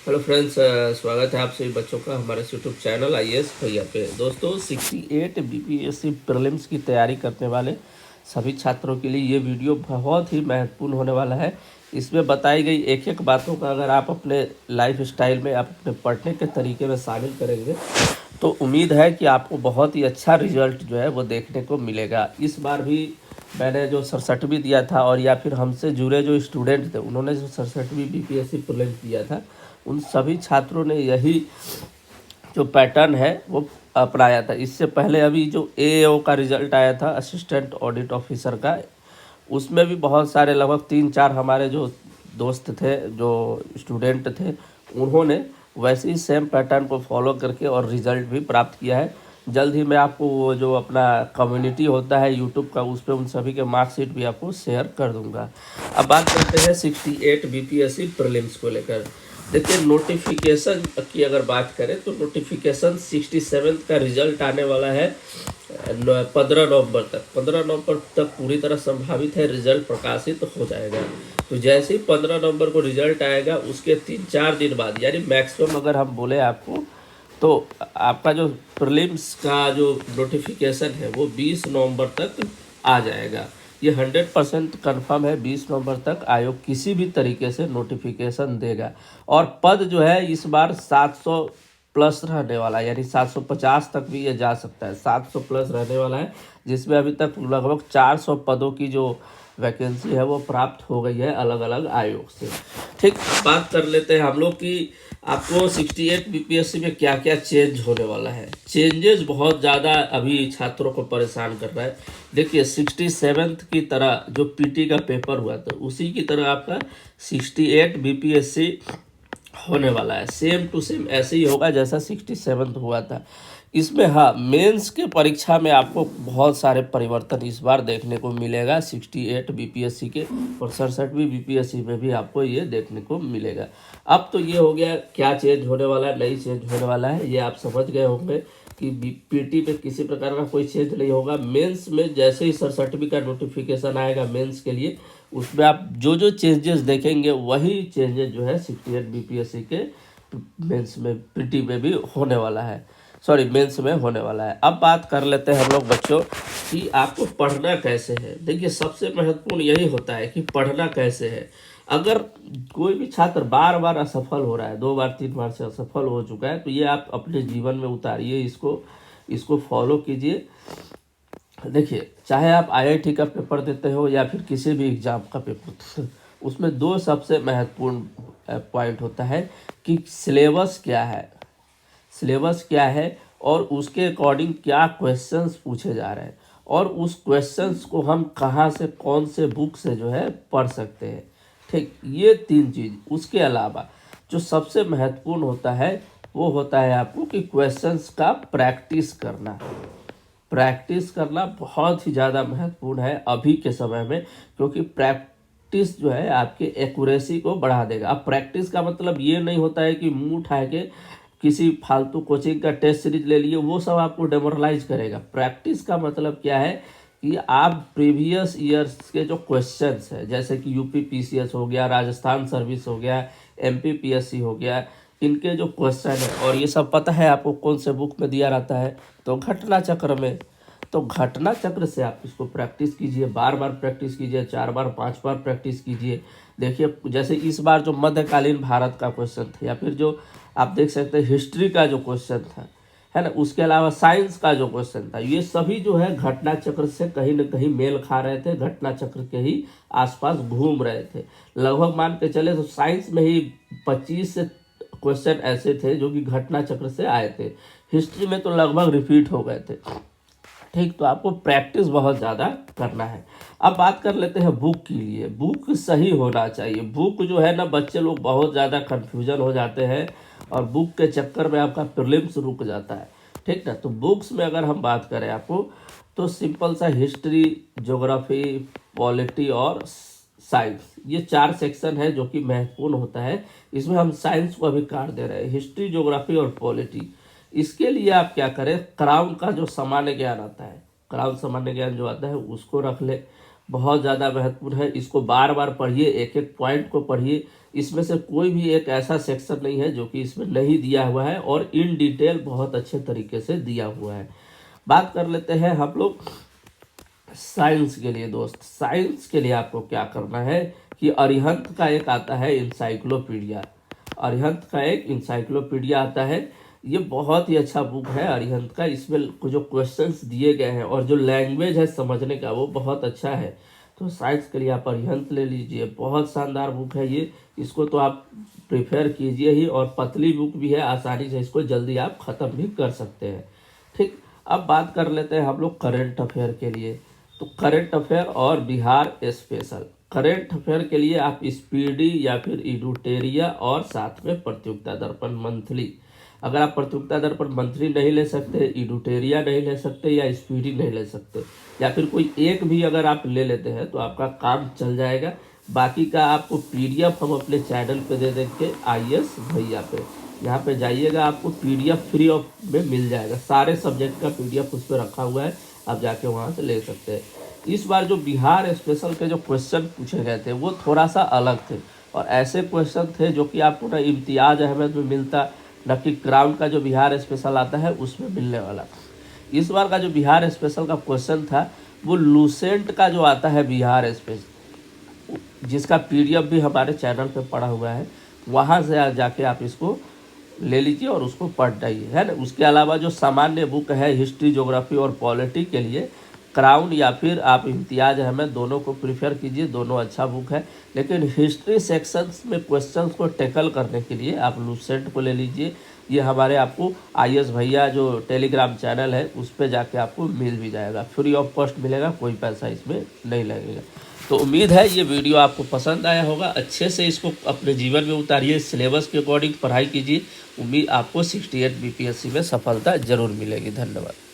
Hello friends, स्वागत है आप सभी बच्चों का हमारे यूट्यूब चैनल आईएएस भैया पे। दोस्तों 68 बीपीएससी प्रीलिम्स की तैयारी करने वाले सभी छात्रों के लिए ये वीडियो बहुत ही महत्वपूर्ण होने वाला है। इसमें बताई गई एक एक बातों का अगर आप अपने लाइफ स्टाइल में, आप अपने पढ़ने के तरीके में शामिल करेंगे तो उम्मीद है कि आपको बहुत ही अच्छा रिजल्ट जो है वो देखने को मिलेगा। इस बार भी मैंने जो 67वीं दिया था, और या फिर हमसे जुड़े जो स्टूडेंट थे उन्होंने जो 67वीं बीपीएससी प्रीलिम्स दिया था, उन सभी छात्रों ने यही जो पैटर्न है वो अपनाया था। इससे पहले अभी जो एएओ का रिजल्ट आया था, असिस्टेंट ऑडिट ऑफिसर का, उसमें भी बहुत सारे लगभग 3-4 हमारे जो दोस्त थे, जो स्टूडेंट थे, उन्होंने वैसे ही सेम पैटर्न को फॉलो करके और रिज़ल्ट भी प्राप्त किया है। जल्द ही मैं आपको वो जो अपना कम्युनिटी होता है यूट्यूब का, उस पर उन सभी के मार्कशीट भी आपको शेयर कर दूंगा। अब बात करते हैं 68 बीपीएससी प्रीलिम्स को लेकर। देखिए, नोटिफिकेशन की अगर बात करें तो नोटिफिकेशन 67 का रिजल्ट आने वाला है 15 नवंबर तक। 15 नवंबर तक पूरी तरह संभावित है रिजल्ट प्रकाशित हो जाएगा। तो जैसे ही 15 नवंबर को रिजल्ट आएगा, उसके 3-4 दिन बाद, यानी मैक्सिमम अगर हम बोले आपको, तो आपका जो प्रीलिम्स का जो नोटिफिकेशन है वो 20 नवंबर तक आ जाएगा। ये 100% कन्फर्म है। 20 नवंबर तक आयोग किसी भी तरीके से नोटिफिकेशन देगा। और पद जो है इस बार 700 प्लस रहने वाला है, यानी 750 तक भी ये जा सकता है। 700 प्लस रहने वाला है, जिसमें अभी तक लगभग 400 पदों की जो वैकेंसी है वो प्राप्त हो गई है अलग अलग आयोग से। ठीक, बात कर लेते हैं हम लोग कि आपको 68 बीपीएससी में क्या क्या चेंज होने वाला है। चेंजेस बहुत ज़्यादा अभी छात्रों को परेशान कर रहा है। देखिए, 67 की तरह जो पीटी का पेपर हुआ था, उसी की तरह आपका 68 बीपीएससी होने वाला है। सेम टू सेम ऐसे ही होगा जैसा 67 हुआ था। इसमें हाँ, मेंस के परीक्षा में आपको बहुत सारे परिवर्तन इस बार देखने को मिलेगा 68 बीपीएससी के, और 67वीं बीपीएससी में भी आपको ये देखने को मिलेगा। अब तो ये हो गया क्या चेंज होने वाला है, नहीं चेंज होने वाला है, ये आप समझ गए होंगे कि पीटी में किसी प्रकार का कोई चेंज नहीं होगा। मेंस में जैसे ही 67वीं का नोटिफिकेशन आएगा मेंस के लिए, उसमें आप जो जो चेंजेस देखेंगे वही चेंजेस जो है 68 बीपीएससी के मेंस में, पीटी में भी होने वाला है, सॉरी मेंस में होने वाला है। अब बात कर लेते हैं हम लोग बच्चों कि आपको पढ़ना कैसे है। देखिए, सबसे महत्वपूर्ण यही होता है कि पढ़ना कैसे है। अगर कोई भी छात्र बार बार असफल हो रहा है, 2 बार 3 बार से असफल हो चुका है, तो ये आप अपने जीवन में उतारिए, इसको फॉलो कीजिए। देखिए, चाहे आप आईआईटी का पेपर देते हो या फिर किसी भी एग्जाम का पेपर देते हो, उसमें 2 सबसे महत्वपूर्ण पॉइंट होता है कि सिलेबस क्या है, सिलेबस क्या है, और उसके अकॉर्डिंग क्या क्वेश्चंस पूछे जा रहे हैं, और उस क्वेश्चंस को हम कहाँ से, कौन से बुक से जो है पढ़ सकते हैं। ठीक, ये 3 चीज़। उसके अलावा जो सबसे महत्वपूर्ण होता है वो होता है आपको कि क्वेश्चंस का प्रैक्टिस करना। प्रैक्टिस करना बहुत ही ज़्यादा महत्वपूर्ण है अभी के समय में, क्योंकि प्रैक्टिस जो है आपके एक्यूरेसी को बढ़ा देगा। अब प्रैक्टिस का मतलब ये नहीं होता है कि मुंह उठा के किसी फालतू कोचिंग का टेस्ट सीरीज ले लिए, वो सब आपको डेमोरलाइज करेगा। प्रैक्टिस का मतलब क्या है कि आप प्रीवियस ईयर्स के जो क्वेश्चंस है, जैसे कि यूपी पीसीएस हो गया, राजस्थान सर्विस हो गया, एमपी पीएससी हो गया, इनके जो क्वेश्चन है, और ये सब पता है आपको कौन से बुक में दिया रहता है, तो घटना चक्र में। तो घटना चक्र से आप इसको प्रैक्टिस कीजिए, बार बार प्रैक्टिस कीजिए, 4 बार 5 बार प्रैक्टिस कीजिए। देखिए, जैसे इस बार जो मध्यकालीन भारत का क्वेश्चन था, या फिर जो आप देख सकते हैं हिस्ट्री का जो क्वेश्चन था, है ना, उसके अलावा साइंस का जो क्वेश्चन था, ये सभी जो है घटना चक्र से कहीं ना कहीं मेल खा रहे थे, घटना चक्र के ही आसपास घूम रहे थे। लगभग मान के चले तो साइंस में ही 25 से क्वेश्चन ऐसे थे जो कि घटना चक्र से आए थे। हिस्ट्री में तो लगभग रिपीट हो गए थे। ठीक, तो आपको प्रैक्टिस बहुत ज़्यादा करना है। अब बात कर लेते हैं बुक के लिए। बुक सही होना चाहिए। बुक जो है ना, बच्चे लोग बहुत ज़्यादा कन्फ्यूजन हो जाते हैं, और बुक के चक्कर में आपका प्रीलिम्स रुक जाता है। ठीक ना, तो बुक्स में अगर हम बात करें आपको, तो सिंपल सा हिस्ट्री, ज्योग्राफी, पॉलिटी और साइंस, ये 4 सेक्शन है जो कि महत्वपूर्ण होता है। इसमें हम साइंस को अभी काट दे रहे हैं, हिस्ट्री, ज्योग्राफी और पॉलिटी। इसके लिए आप क्या करें, क्राउन का जो सामान्य ज्ञान आता है, क्राउन सामान्य ज्ञान जो आता है उसको रख ले। बहुत ज़्यादा महत्वपूर्ण है। इसको बार बार पढ़िए, एक एक पॉइंट को पढ़िए। इसमें से कोई भी एक ऐसा सेक्शन नहीं है जो कि इसमें नहीं दिया हुआ है और इन डिटेल बहुत अच्छे तरीके से दिया हुआ है। बात कर लेते हैं हम लोग साइंस के लिए। दोस्त, साइंस के लिए आपको क्या करना है कि अरिहंत का एक आता है इंसाइक्लोपीडिया। अरिहंत का एक इंसाइक्लोपीडिया आता है, ये बहुत ही अच्छा बुक है अरिहंत का। इसमें जो क्वेश्चंस दिए गए हैं और जो लैंग्वेज है समझने का वो बहुत अच्छा है। तो साइंस के लिए आप अरिहंत ले लीजिए, बहुत शानदार बुक है ये। इसको तो आप प्रिफेयर कीजिए ही, और पतली बुक भी है, आसानी से इसको जल्दी आप ख़त्म भी कर सकते हैं। ठीक, अब बात कर लेते हैं हम लोग करंट अफेयर के लिए। तो करंट अफेयर और बिहार स्पेशल। करंट अफेयर के लिए आप स्पीडी या फिर इडुटेरिया और साथ में प्रतियोगिता दर्पण मंथली। अगर आप प्रतियोगिता दर्पण मंथली नहीं ले सकते, इडुटेरिया नहीं ले सकते या स्पीडी नहीं ले सकते, या फिर कोई एक भी अगर आप ले लेते हैं तो आपका काम चल जाएगा। बाकी का आपको पीडीएफ हम अपने चैनल पे दे देंगे आईएएस भैया पे। यहाँ पे जाइएगा, आपको पीडीएफ फ्री ऑफ में मिल जाएगा। सारे सब्जेक्ट का पीडीएफ उस पर रखा हुआ है, आप जाके वहाँ से ले सकते हैं। इस बार जो बिहार स्पेशल के जो क्वेश्चन पूछे गए थे वो थोड़ा सा अलग थे, और ऐसे क्वेश्चन थे जो कि आपको ना इम्तियाज अहमद में मिलता, न कि क्राउन का जो बिहार स्पेशल आता है उसमें मिलने वाला। इस बार का जो बिहार स्पेशल का क्वेश्चन था वो लूसेंट का जो आता है बिहार स्पेशल, जिसका पीडीएफ भी हमारे चैनल पे पड़ा हुआ है, वहाँ से जाके आप इसको ले लीजिए और उसको पढ़ जाइए, है ना। उसके अलावा जो सामान्य बुक है हिस्ट्री, ज्योग्राफी और पॉलिटी के लिए क्राउन या फिर आप इम्तियाज अहमद, दोनों को प्रीफर कीजिए, दोनों अच्छा बुक है। लेकिन हिस्ट्री सेक्शंस में क्वेश्चंस को टैकल करने के लिए आप लूसेंट को ले लीजिए। ये हमारे आपको आईएएस भैया जो टेलीग्राम चैनल है उस पर जाके आपको मिल भी जाएगा, फ्री ऑफ कॉस्ट मिलेगा, कोई पैसा इसमें नहीं लगेगा। तो उम्मीद है ये वीडियो आपको पसंद आया होगा। अच्छे से इसको अपने जीवन में उतारिए, सिलेबस के अकॉर्डिंग पढ़ाई कीजिए। उम्मीद आपको 68 बीपीएससी में सफलता जरूर मिलेगी। धन्यवाद।